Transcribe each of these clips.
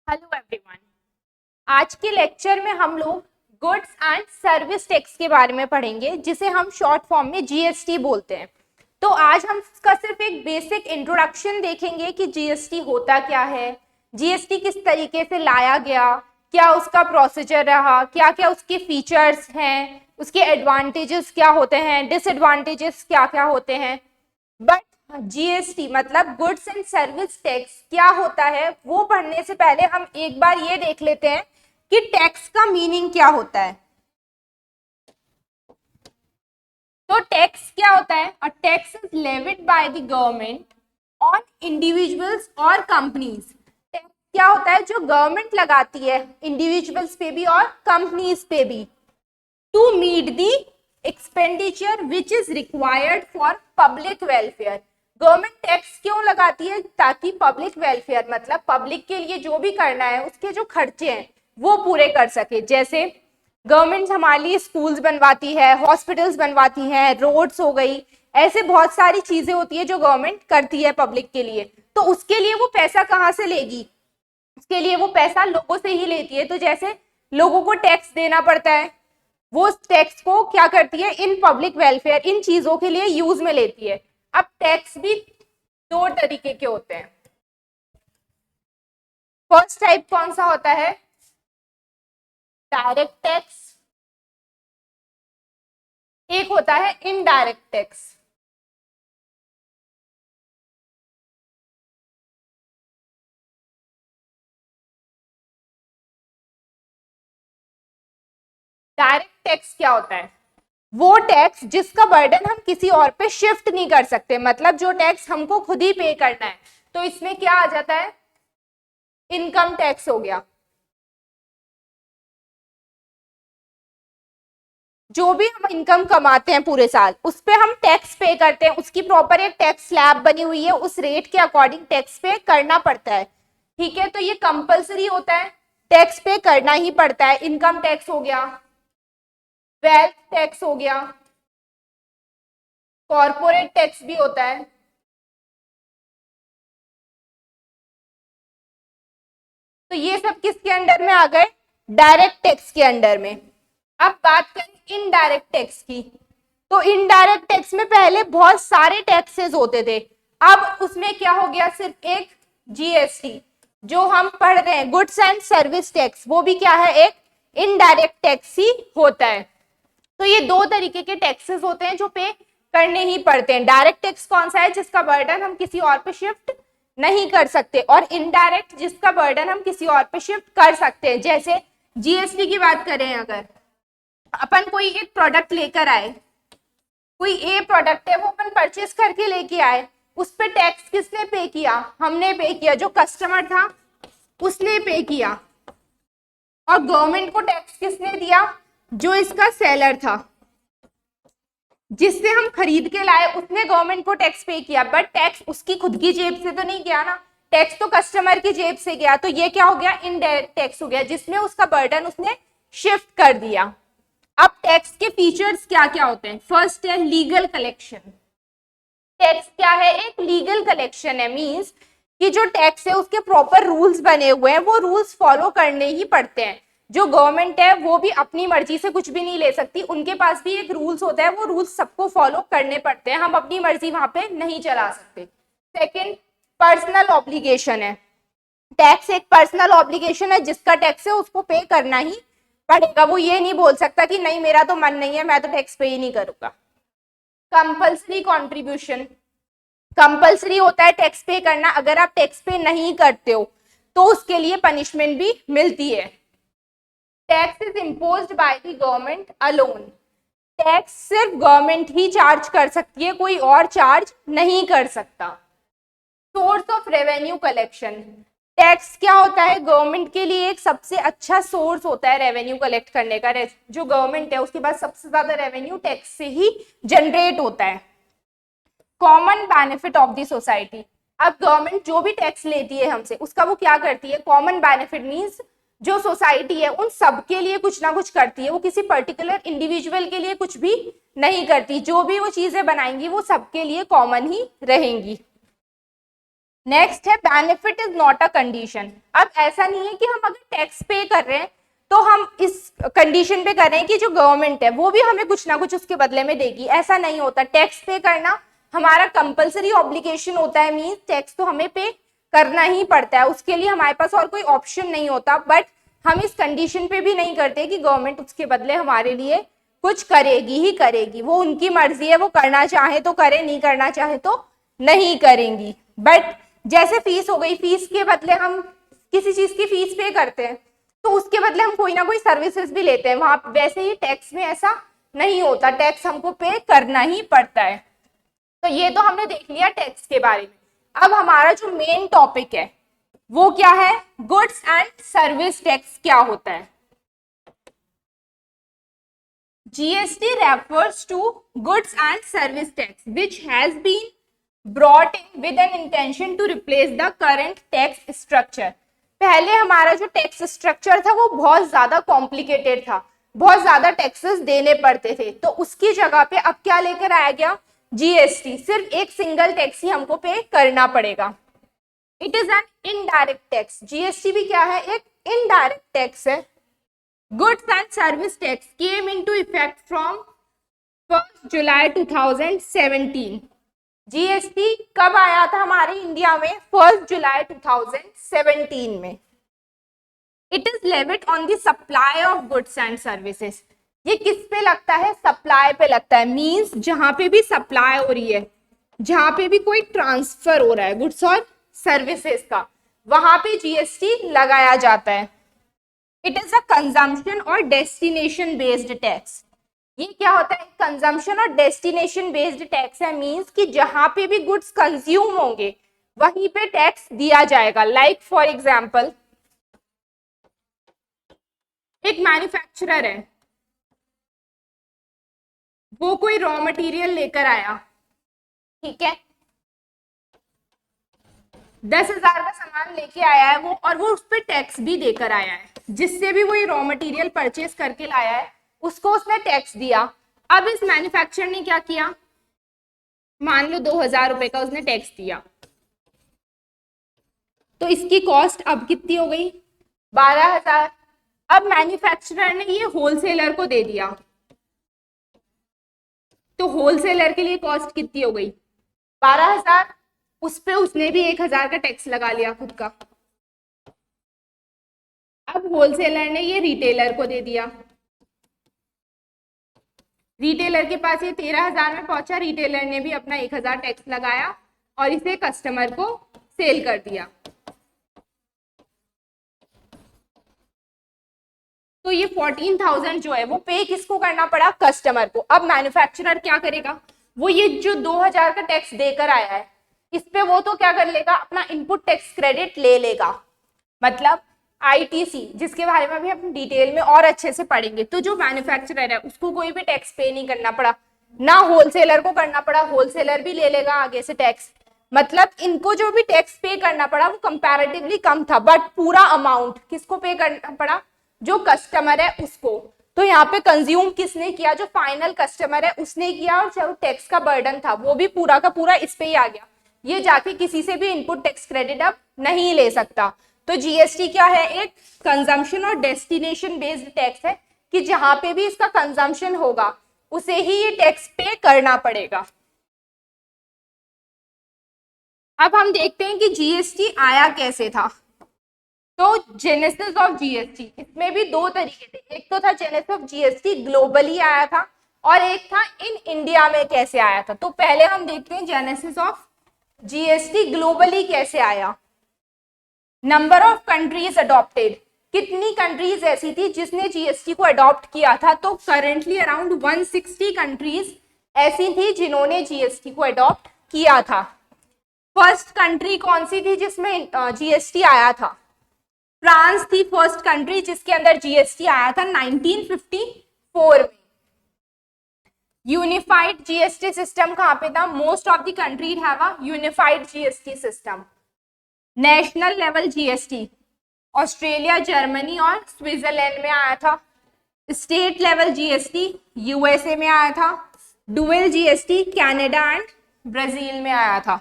Hello everyone. आज के lecture में हम लोग गुड्स एंड सर्विस टैक्स के बारे में पढ़ेंगे, जिसे हम शॉर्ट फॉर्म में जीएसटी बोलते हैं। तो आज हम इसका सिर्फ एक बेसिक इंट्रोडक्शन देखेंगे कि जीएसटी होता क्या है, जीएसटी किस तरीके से लाया गया, क्या उसका प्रोसीजर रहा, क्या क्या उसके फीचर्स हैं, उसके एडवांटेजेस क्या होते हैं, डिसएडवांटेजेस क्या क्या होते हैं। बट जीएसटी मतलब गुड्स एंड सर्विस टैक्स क्या होता है वो पढ़ने से पहले हम एक बार ये देख लेते हैं कि टैक्स का मीनिंग क्या होता है। तो टैक्स क्या होता है? A tax is levied by the government on individuals और कंपनीज। टैक्स क्या होता है? जो गवर्नमेंट लगाती है इंडिविजुअल्स पे भी और कंपनीज पे भी, to meet the expenditure which is required for public welfare. Government tax क्यों लगाती है? ताकि पब्लिक वेलफेयर मतलब पब्लिक के लिए जो भी करना है उसके जो खर्चे हैं वो पूरे कर सके। जैसे गवर्नमेंट हमारे लिए स्कूल्स बनवाती है, हॉस्पिटल्स बनवाती है, रोड्स हो गई, ऐसे बहुत सारी चीजें होती है जो गवर्नमेंट करती है पब्लिक के लिए। तो उसके लिए वो पैसा कहाँ से लेगी? उसके लिए वो पैसा लोगों से ही लेती है। तो जैसे लोगों को टैक्स देना पड़ता है, वो उस टैक्स को क्या करती है? इन पब्लिक वेलफेयर, इन चीजों के लिए यूज में लेती है। अब टैक्स भी दो तरीके के होते हैं। फर्स्ट टाइप कौन सा होता है? Direct tax. एक होता है इनडायरेक्ट टैक्स। डायरेक्ट टैक्स क्या होता है? वो टैक्स जिसका बर्डन हम किसी और पे शिफ्ट नहीं कर सकते, मतलब जो टैक्स हमको खुद ही पे करना है। तो इसमें क्या आ जाता है? इनकम टैक्स हो गया। जो भी हम इनकम कमाते हैं पूरे साल उस पे हम टैक्स पे करते हैं, उसकी प्रॉपर एक टैक्स स्लैब बनी हुई है, उस रेट के अकॉर्डिंग टैक्स पे करना पड़ता है। ठीक है, तो ये कंपलसरी होता है, टैक्स पे करना ही पड़ता है। इनकम टैक्स हो गया, वेल्थ टैक्स हो गया, कॉर्पोरेट टैक्स भी होता है। तो ये सब किसके अंडर में आ गए? डायरेक्ट टैक्स के अंडर में। अब बात करें इनडायरेक्ट टैक्स की। तो इनडायरेक्ट टैक्स में पहले बहुत सारे टैक्सेस होते थे, अब उसमें क्या हो गया? सिर्फ एक जीएसटी। जो हम पढ़ रहे हैं गुड्स एंड सर्विस टैक्स, वो भी क्या है? एक इनडायरेक्ट टैक्स ही होता है। तो ये दो तरीके के टैक्सेस होते हैं जो पे करने ही पड़ते हैं। डायरेक्ट टैक्स कौन सा है? जिसका बर्डन हम किसी और पे शिफ्ट नहीं कर सकते, और इनडायरेक्ट जिसका बर्डन हम किसी और पे शिफ्ट कर सकते हैं। जैसे जीएसटी की बात करें, अगर अपन कोई एक प्रोडक्ट लेकर आए, कोई ए प्रोडक्ट है वो अपन परचेस करके लेके आए, उस पे टैक्स किसने पे किया? हमने पे किया, जो कस्टमर था उसने पे किया। और गवर्नमेंट को टैक्स किसने दिया? जो इसका सेलर था, जिससे हम खरीद के लाए, उसने गवर्नमेंट को टैक्स पे किया। बट टैक्स उसकी खुद की जेब से तो नहीं गया ना, टैक्स तो कस्टमर की जेब से गया। तो ये क्या हो गया? इनडायरेक्ट टैक्स हो गया, जिसमें उसका बर्डन उसने शिफ्ट कर दिया। अब टैक्स के फीचर्स क्या क्या होते हैं? फर्स्ट है लीगल कलेक्शन। टैक्स क्या है? एक लीगल कलेक्शन है, मींस कि जो टैक्स है उसके प्रॉपर रूल्स बने हुए हैं, वो रूल्स फॉलो करने ही पड़ते हैं। जो गवर्नमेंट है वो भी अपनी मर्जी से कुछ भी नहीं ले सकती, उनके पास भी एक रूल्स होता है, वो रूल्स सबको फॉलो करने पड़ते हैं, हम अपनी मर्जी वहां पे नहीं चला सकते। सेकंड, पर्सनल ऑब्लिगेशन है। टैक्स एक पर्सनल ऑब्लिगेशन है, जिसका टैक्स है उसको पे करना ही पड़ेगा। वो ये नहीं बोल सकता कि नहीं मेरा तो मन नहीं है, मैं तो टैक्स पे ही नहीं करूंगा। कंपल्सरी कॉन्ट्रीब्यूशन, कंपल्सरी होता है टैक्स पे करना, अगर आप टैक्स पे नहीं करते हो तो उसके लिए पनिशमेंट भी मिलती है। Tax is imposed by the government alone. Tax सिर्फ गवर्नमेंट ही चार्ज कर सकती है, कोई और चार्ज नहीं कर सकता। Source of revenue collection, tax क्या होता है? गवर्नमेंट के लिए एक सबसे अच्छा सोर्स होता है रेवेन्यू कलेक्ट करने का। जो गवर्नमेंट है उसके पास सबसे ज्यादा रेवेन्यू टैक्स से ही जनरेट होता है। Common benefit of the society, अब गवर्नमेंट जो भी टैक्स लेती है हमसे, उसका वो क्या करती है? कॉमन बेनिफिट मींस जो सोसाइटी है उन सब के लिए कुछ ना कुछ करती है, वो किसी पर्टिकुलर इंडिविजुअल के लिए कुछ भी नहीं करती। जो भी वो चीजें बनाएंगी वो सबके लिए कॉमन ही रहेंगी। नेक्स्ट है benefit is not a condition. अब ऐसा नहीं है कि हम अगर टैक्स पे कर रहे हैं तो हम इस कंडीशन पे कर रहे हैं कि जो गवर्नमेंट है वो भी हमें कुछ ना कुछ उसके बदले में देगी, ऐसा नहीं होता। टैक्स पे करना हमारा कंपलसरी ऑब्लिगेशन होता है, मींस टैक्स तो हमें पे करना ही पड़ता है, उसके लिए हमारे पास और कोई ऑप्शन नहीं होता। बट हम इस कंडीशन पे भी नहीं करते कि गवर्नमेंट उसके बदले हमारे लिए कुछ करेगी ही करेगी, वो उनकी मर्जी है, वो करना चाहे तो करे, नहीं करना चाहे तो नहीं करेंगी। बट जैसे फीस हो गई, फीस के बदले हम किसी चीज की फीस पे करते हैं तो उसके बदले हम कोई ना कोई सर्विसेज भी लेते हैं, वहां वैसे ही टैक्स में ऐसा नहीं होता, टैक्स हमको पे करना ही पड़ता है। तो ये तो हमने देख लिया टैक्स के बारे में। अब हमारा जो मेन टॉपिक है वो क्या है, गुड्स एंड सर्विस टैक्स क्या होता है। GST refers to goods and service tax which has been brought in with an intention to replace the current tax structure। पहले हमारा जो टैक्स स्ट्रक्चर था वो बहुत ज्यादा कॉम्प्लिकेटेड था, बहुत ज्यादा टैक्सेस देने पड़ते थे, तो उसकी जगह पे अब क्या लेकर आया गया, GST। सिर्फ एक सिंगल टैक्स ही हमको पे करना पड़ेगा। It is an indirect tax. GST भी क्या है, एक इनडायरेक्ट टैक्स है। Goods and service tax came into effect from 1st July 2017। GST कब आया था हमारे इंडिया में, 1st जुलाई 2017 में। It is levied on the supply of goods and services। ये किस पे लगता है, सप्लाई पे लगता है, मींस जहां पे भी सप्लाई हो रही है, जहां पे भी कोई ट्रांसफर हो रहा है गुड्स और सर्विसेज का, वहां पे GST लगाया जाता है। इट इज अ कंजम्पशन और डेस्टिनेशन बेस्ड टैक्स। ये क्या होता है, कंजम्पशन और डेस्टिनेशन बेस्ड टैक्स है, मींस कि जहां पे भी गुड्स कंज्यूम होंगे वहीं पे टैक्स दिया जाएगा। लाइक फॉर एग्जांपल एक मैन्युफैक्चरर है, वो कोई रॉ मटेरियल लेकर आया, ठीक है, 10,000 का सामान लेके आया है वो, और वो उस पर टैक्स भी देकर आया है, जिससे भी वो ये रॉ मटेरियल परचेज करके लाया है उसको उसने टैक्स दिया। अब इस मैन्युफैक्चरर ने क्या किया, मान लो 2,000 रुपए का उसने टैक्स दिया, तो इसकी कॉस्ट अब कितनी हो गई, 12,000। अब मैन्युफैक्चरर ने ये होलसेलर को दे दिया, तो होलसेलर के लिए कॉस्ट कितनी हो गई, 12,000। उस पे उसने भी 1,000 का टैक्स लगा लिया खुद का। अब होलसेलर ने ये रिटेलर को दे दिया, रिटेलर के पास ये 13,000 में पहुंचा, रिटेलर ने भी अपना 1,000 टैक्स लगाया और इसे कस्टमर को सेल कर दिया। तो ये 14,000 जो है वो पे किसको करना पड़ा, कस्टमर को। अब मैन्युफैक्चरर क्या करेगा, वो ये जो 2,000 का टैक्स देकर आया है इस पे वो तो क्या कर लेगा, अपना इनपुट टैक्स क्रेडिट ले लेगा, मतलब ITC, जिसके बारे में अभी हम डिटेल में और अच्छे से पढ़ेंगे। तो जो मैन्युफैक्चरर है उसको कोई भी टैक्स पे नहीं करना पड़ा, ना होलसेलर को करना पड़ा, होलसेलर भी ले लेगा आगे से टैक्स, मतलब इनको जो भी टैक्स पे करना पड़ा वो कंपैरेटिवली कम था, बट पूरा अमाउंट किसको पे करना पड़ा, जो कस्टमर है उसको। तो यहाँ पे कंज्यूम किसने किया, जो फाइनल कस्टमर है उसने किया, और जो टैक्स का बर्डन था वो भी पूरा का पूरा इस पे ही आ गया। ये जाके किसी से भी इनपुट टैक्स क्रेडिट अब नहीं ले सकता। तो GST क्या है, एक कंजम्पशन और डेस्टिनेशन बेस्ड टैक्स है, कि जहां पे भी इसका कंजम्पशन होगा उसे ही ये टैक्स पे करना पड़ेगा। अब हम देखते हैं कि GST आया कैसे था। तो जेनेसिस ऑफ GST, इसमें भी दो तरीके थे, एक तो था जेनेसिस ऑफ GST ग्लोबली आया था, और एक था इन इंडिया में कैसे आया था। तो पहले हम देखते हैं जेनेसिस ऑफ GST ग्लोबली कैसे आया। नंबर ऑफ कंट्रीज अडॉप्टेड, कितनी कंट्रीज ऐसी थी जिसने GST को अडॉप्ट किया था, तो करेंटली अराउंड 160 कंट्रीज ऐसी थी जिन्होंने GST को अडॉप्ट किया था। फर्स्ट कंट्री कौन सी थी जिसमें GST आया था, फ्रांस थी फर्स्ट कंट्री जिसके अंदर GST आया था 1954 में। यूनिफाइड GST सिस्टम कहां पे था, most of the country have a unified GST system. National level GST Australia, Germany और स्विट्जरलैंड में आया था। स्टेट लेवल GST USA में आया था। Dual GST Canada and Brazil में आया था।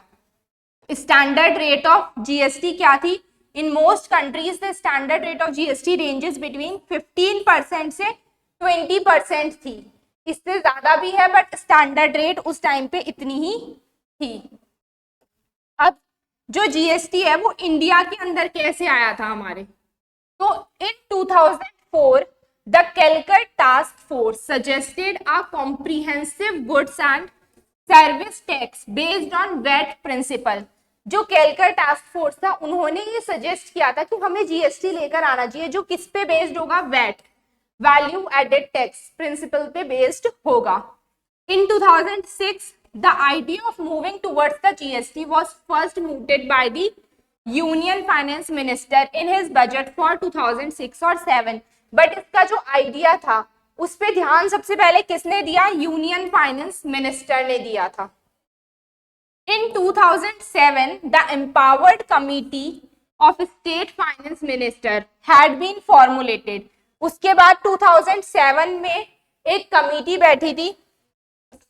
स्टैंडर्ड रेट ऑफ जीएसटी क्या थी? In most countries the standard rate of GST ranges between 15% से 20% थी। इससे ज्यादा भी है बट स्टैंडर्ड रेट उस टाइम पे इतनी ही थी। अब जो जीएसटी है वो इंडिया के अंदर कैसे आया था हमारे? तो in 2004 the Kelkar task force suggested a comprehensive goods and service tax based on VAT principle. जो कैलकट टास्क फोर्स था उन्होंने ये सजेस्ट किया था कि हमें जीएसटी लेकर आना चाहिए जो किस पे बेस्ड होगा? VAT, value added tax principle पे बेस्ड होगा। In 2006, the idea of moving towards the GST was first mooted by the Union Finance Minister in his budget for 2006 और 7। बट इसका जो आइडिया था उस पे ध्यान सबसे पहले किसने दिया? यूनियन फाइनेंस मिनिस्टर ने दिया था। In 2007, the empowered committee of state finance minister had been formulated। उसके बाद 2007 में एक कमिटी बैठी थी।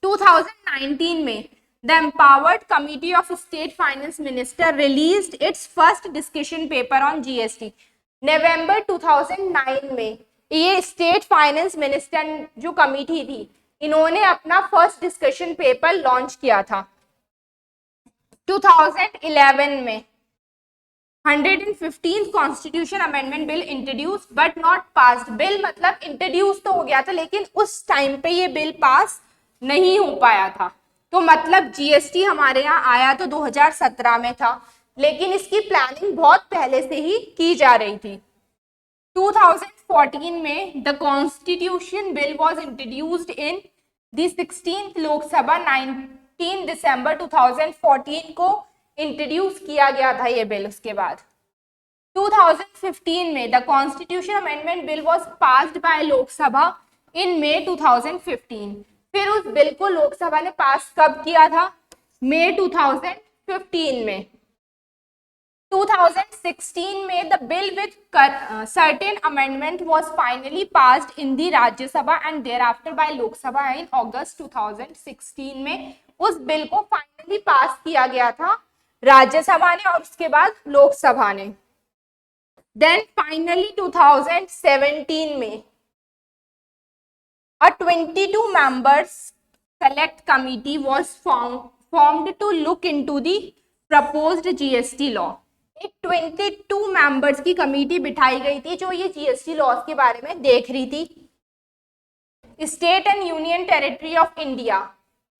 2019 में the empowered committee of state finance minister released its first discussion paper on GST। नवंबर 2009 में ये स्टेट फाइनेंस मिनिस्टर जो कमिटी थी इन्होंने अपना फर्स्ट डिस्कशन पेपर लॉन्च किया था। 2011 में 115th constitution amendment bill introduce but not passed. Bill मतलब इंट्रोड्यूस तो हो गया था लेकिन उस टाइम पे ये बिल पास नहीं हो पाया था। तो मतलब जीएसटी हमारे यहाँ आया तो 2017 में था लेकिन इसकी प्लानिंग बहुत पहले से ही की जा रही थी। 2014 में the constitution bill was introduced in the 16th Lok Sabha. 19 दिसंबर 2014 को इंट्रोड्यूस किया गया था ये बिल। उसके बाद 2015 में the constitution amendment bill was passed by Lok Sabha in May 2015। फिर उस बिल को लोकसभा ने पास कब किया था? मई 2015 में। 2016 में the bill with certain amendment was finally passed in the Rajya Sabha and there after by Lok Sabha in August 2016 में उस बिल को फाइनली पास किया गया था राज्यसभा ने और उसके बाद लोकसभा ने। देन फाइनली 2017 में a 22 members select committee was formed to look into the proposed GST law। एक 22 मेंबर्स की कमेटी बिठाई गई थी जो ये जीएसटी लॉज के बारे में देख रही थी। State and union territory of India,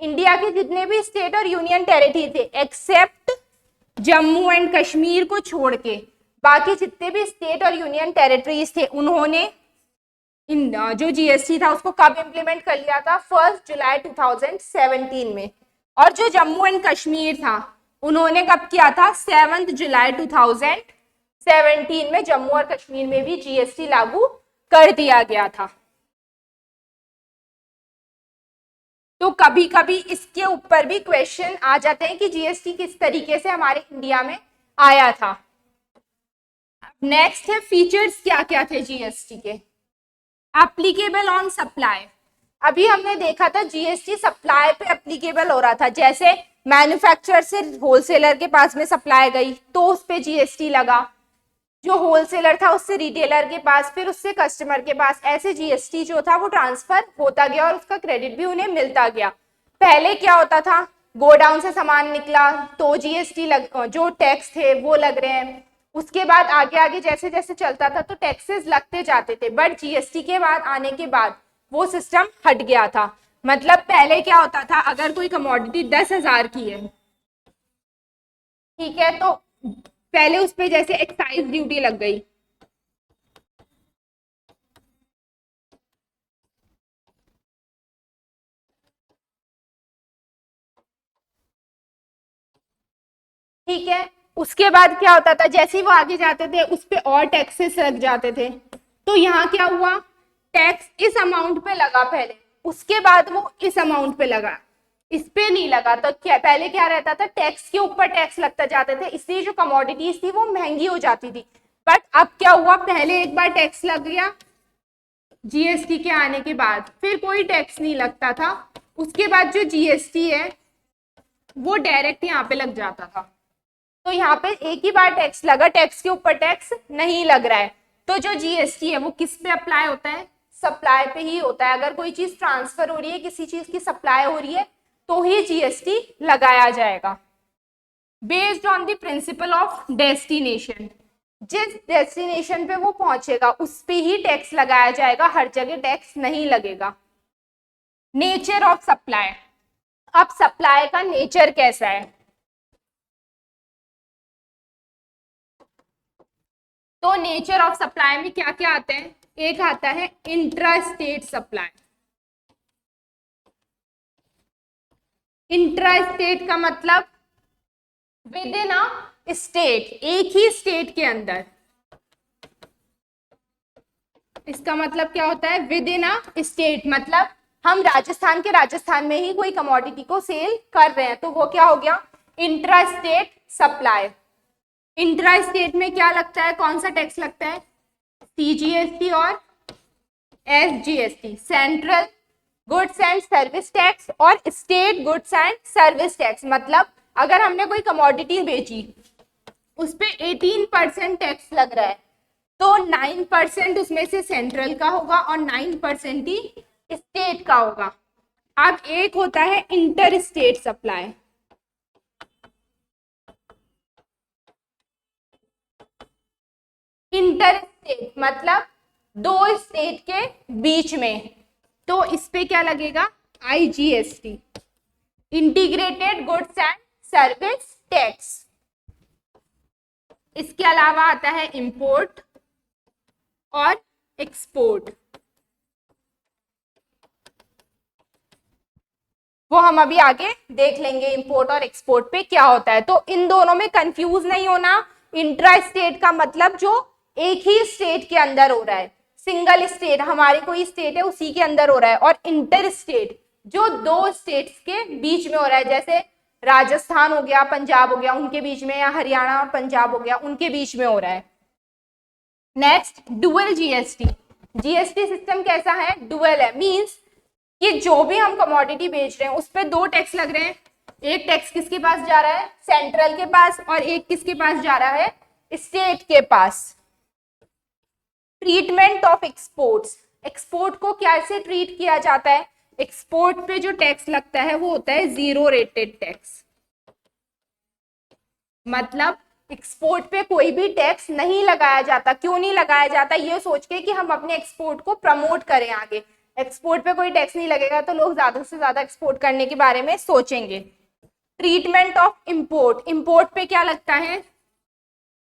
India के जितने भी स्टेट और यूनियन टेरिटरी थे एक्सेप्ट जम्मू एंड कश्मीर को छोड़ के बाकी जितने भी स्टेट और यूनियन टेरिटरीज थे उन्होंने जो जीएसटी था उसको कब इम्प्लीमेंट कर लिया था? 1 जुलाई 2017 में। और जो जम्मू एंड कश्मीर था उन्होंने कब किया था? 7 जुलाई 2017 में जम्मू और कश्मीर में भी जीएसटी लागू कर दिया गया था। तो कभी कभी इसके ऊपर भी क्वेश्चन आ जाते हैं कि जीएसटी किस तरीके से हमारे इंडिया में आया था। नेक्स्ट है फीचर्स क्या क्या थे जीएसटी के। Applicable on supply. अभी हमने देखा था जीएसटी सप्लाई पे एप्लीकेबल हो रहा था, जैसे मैन्युफैक्चरर से होलसेलर के पास में सप्लाई गई तो उस पे जीएसटी लगा, जो होलसेलर था उससे रिटेलर के पास, फिर उससे कस्टमर के पास, ऐसे जीएसटी जो था वो ट्रांसफर होता गया और उसका क्रेडिट भी उन्हें मिलता गया। पहले क्या होता था, गोडाउन से सामान निकला तो जीएसटी जो टैक्स थे वो लग रहे हैं, उसके बाद आगे आगे जैसे जैसे चलता था तो टैक्सेस लगते जाते थे। बट जीएसटी के बाद आने के बाद वो सिस्टम हट गया था। मतलब पहले क्या होता था, अगर कोई कमोडिटी 10,000 की है, ठीक है, तो पहले उस पे जैसे एक्साइज ड्यूटी लग गई, ठीक है, उसके बाद क्या होता था, जैसे ही वो आगे जाते थे उस पे और टैक्सेस लग जाते थे। तो यहाँ क्या हुआ, टैक्स इस अमाउंट पे लगा पहले, उसके बाद वो इस अमाउंट पे लगा, इस पे नहीं लगा। तो क्या पहले क्या रहता था, टैक्स के ऊपर टैक्स लगता जाते थे, इसलिए जो कमोडिटीज थी वो महंगी हो जाती थी। बट अब क्या हुआ, पहले एक बार टैक्स लग गया जीएसटी के आने के बाद, फिर कोई टैक्स नहीं लगता था। उसके बाद जो जीएसटी है वो डायरेक्ट यहाँ पे लग जाता था। तो यहाँ पे एक ही बार टैक्स लगा, टैक्स के ऊपर टैक्स नहीं लग रहा है। तो जो जीएसटी है वो किस पे अप्लाई होता है? सप्लाई पे ही होता है। अगर कोई चीज ट्रांसफर हो रही है, किसी चीज की सप्लाई हो रही है, तो ही जीएसटी लगाया जाएगा। Based on the principle of destination, जिस डेस्टिनेशन पे वो पहुंचेगा उस पे ही टैक्स लगाया जाएगा, हर जगह टैक्स नहीं लगेगा। नेचर ऑफ सप्लाई, अब सप्लाई का नेचर कैसा है? तो नेचर ऑफ सप्लाई में क्या क्या आता है? एक आता है intra state supply. Intra state का मतलब विद इन अ स्टेट, एक ही स्टेट के अंदर। इसका मतलब क्या होता है? विद इन अ स्टेट, मतलब हम राजस्थान के राजस्थान में ही कोई कमोडिटी को सेल कर रहे हैं, तो वो क्या हो गया? Intra state supply. Intra state में क्या लगता है? कौन सा टैक्स लगता है? सीजीएसटी और SGST, central goods and service tax और state goods and service tax. मतलब अगर हमने कोई कमोडिटी बेची, उस पे 18% टैक्स लग रहा है, तो 9% उसमें से सेंट्रल का होगा और 9% ही स्टेट का होगा। अब एक होता है inter state supply. Inter state मतलब दो स्टेट के बीच में, तो इस पे क्या लगेगा? IGST, integrated goods and service tax. इसके अलावा आता है इंपोर्ट और एक्सपोर्ट, वो हम अभी आगे देख लेंगे इंपोर्ट और एक्सपोर्ट पे क्या होता है। तो इन दोनों में कंफ्यूज नहीं होना। इंट्रा स्टेट का मतलब जो एक ही स्टेट के अंदर हो रहा है, सिंगल स्टेट, हमारी कोई स्टेट है उसी के अंदर हो रहा है, और इंटर स्टेट जो दो स्टेट्स के बीच में हो रहा है, जैसे राजस्थान हो गया, पंजाब हो गया उनके बीच में, या हरियाणा पंजाब हो गया उनके बीच में हो रहा है। Next dual GST. GST system कैसा है? डुअल है, मींस कि जो भी हम कमोडिटी बेच रहे हैं उस पे दो टैक्स लग रहे हैं। एक टैक्स किसके पास जा रहा है? सेंट्रल के पास, और एक किसके पास जा रहा है? स्टेट के पास। ट्रीटमेंट ऑफ एक्सपोर्ट्स, एक्सपोर्ट को कैसे ट्रीट किया जाता है? एक्सपोर्ट पे जो टैक्स लगता है वो होता है जीरो रेटेड टैक्स। मतलब एक्सपोर्ट पे कोई भी टैक्स नहीं लगाया जाता। क्यों नहीं लगाया जाता? ये सोच के कि हम अपने एक्सपोर्ट को प्रमोट करें आगे। एक्सपोर्ट पे कोई टैक्स नहीं लगेगा तो लोग ज्यादा से ज्यादा एक्सपोर्ट करने के बारे में सोचेंगे। ट्रीटमेंट ऑफ इंपोर्ट, इंपोर्ट पे क्या लगता है?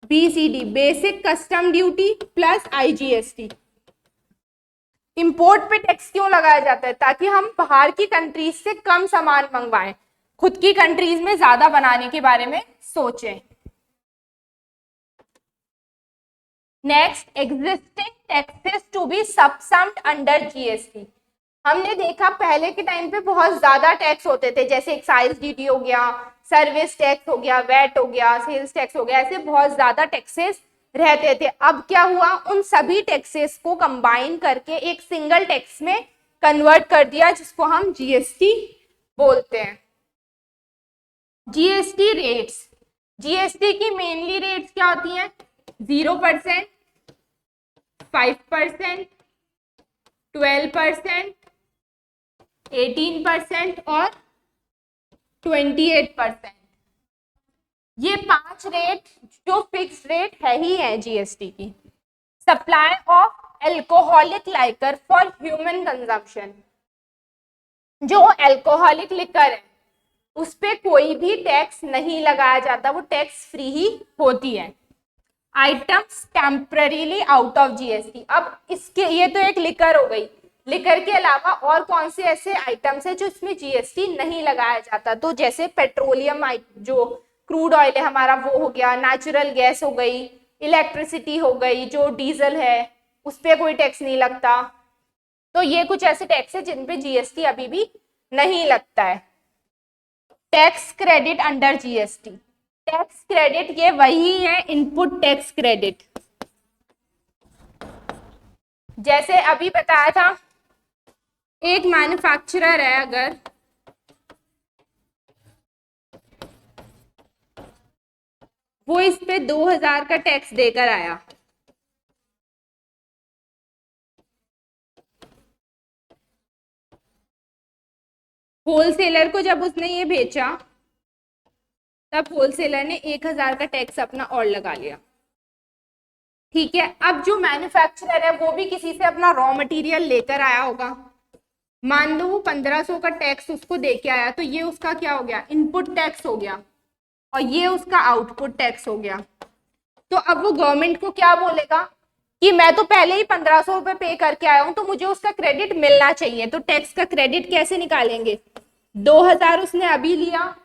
BCD, basic custom duty plus IGST. Import पे टैक्स क्यों लगाया जाता है? ताकि हम बाहर की कंट्रीज से कम सामान मंगवाएं, खुद की कंट्रीज में ज्यादा बनाने के बारे में सोचें। Next existing taxes to be subsumed under GST. हमने देखा पहले के टाइम पे बहुत ज्यादा टैक्स होते थे, जैसे एक्साइज ड्यूटी हो गया, सर्विस टैक्स हो गया, वैट हो गया, सेल्स टैक्स हो गया, ऐसे बहुत ज्यादा टैक्सेस रहते थे। अब क्या हुआ? उन सभी टैक्सेस को कंबाइन करके एक सिंगल टैक्स में कन्वर्ट कर दिया, जिसको हम जीएसटी बोलते हैं। जीएसटी रेट्स, जीएसटी की मेनली रेट्स क्या होती हैं? 0%, 5%, 12%, 18% और 28%। ये 5 रेट जो फिक्स रेट है ही है जीएसटी की। Supply of alcoholic Likert for human consumption, जो एल्कोहलिक लिकर है उस पे कोई भी टैक्स नहीं लगाया जाता, वो टैक्स फ्री ही होती है। Items temporarily out of GST, अब इसके ये तो एक लिकर हो गई, लिकर के अलावा और कौन से ऐसे आइटम्स है जो इसमें जीएसटी नहीं लगाया जाता? तो जैसे पेट्रोलियम, जो क्रूड ऑयल है हमारा वो हो गया, नेचुरल गैस हो गई, इलेक्ट्रिसिटी हो गई, जो डीजल है उस पर कोई टैक्स नहीं लगता। तो ये कुछ ऐसे टैक्स है जिन पे जीएसटी अभी भी नहीं लगता है। Tax credit under GST, tax credit ये वही है इनपुट टैक्स क्रेडिट। जैसे अभी बताया था, एक मैन्युफैक्चरर है, अगर वो इस पे 2000 का टैक्स देकर आया। होलसेलर को जब उसने ये बेचा तब होलसेलर ने 1000 का टैक्स अपना और लगा लिया। ठीक है, अब जो मैन्युफैक्चरर है वो भी किसी से अपना रॉ मटेरियल लेकर आया होगा, मान लो वो 1500 का टैक्स उसको दे के आया, तो ये उसका क्या हो गया, इनपुट टैक्स हो गया, और ये उसका आउटपुट टैक्स हो गया। तो अब वो गवर्नमेंट को क्या बोलेगा कि मैं तो पहले ही 1500 रुपए पे करके आया हूं, तो मुझे उसका क्रेडिट मिलना चाहिए। तो टैक्स का क्रेडिट कैसे निकालेंगे, 2000 उसने अभी लिया,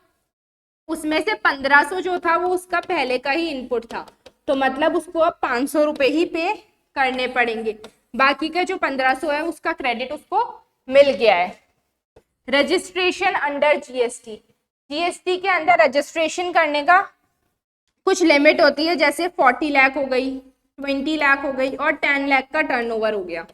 उसमें से 1500 जो था वो उसका पहले का ही इनपुट था, तो मतलब उसको अब 500 रुपए ही पे करने पड़ेंगे, बाकी का जो 1500 है उसका क्रेडिट उसको मिल गया है। रजिस्ट्रेशन अंडर जीएसटी, जीएसटी के अंदर रजिस्ट्रेशन करने का कुछ लिमिट होती है, जैसे 40 लाख हो गई, 20 लाख हो गई और 10 लाख का टर्नओवर हो गया।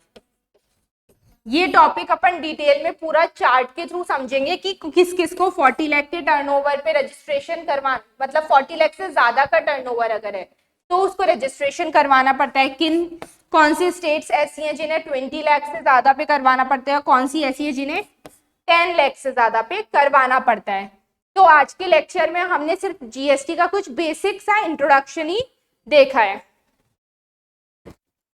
ये टॉपिक अपन डिटेल में पूरा चार्ट के थ्रू समझेंगे कि किस किस को 40 लाख के टर्नओवर पे रजिस्ट्रेशन करवाना, मतलब 40 लाख से ज्यादा का टर्नओवर अगर है तो उसको रजिस्ट्रेशन करवाना पड़ता है। कौन सी स्टेट्स ऐसी हैं जिन्हें 20 लाख से ज्यादा पे करवाना पड़ता है, कौन सी ऐसी है जिन्हें 10 लाख से ज्यादा पे करवाना पड़ता है। तो आज के लेक्चर में हमने सिर्फ जीएसटी का कुछ बेसिक सा इंट्रोडक्शन ही देखा है।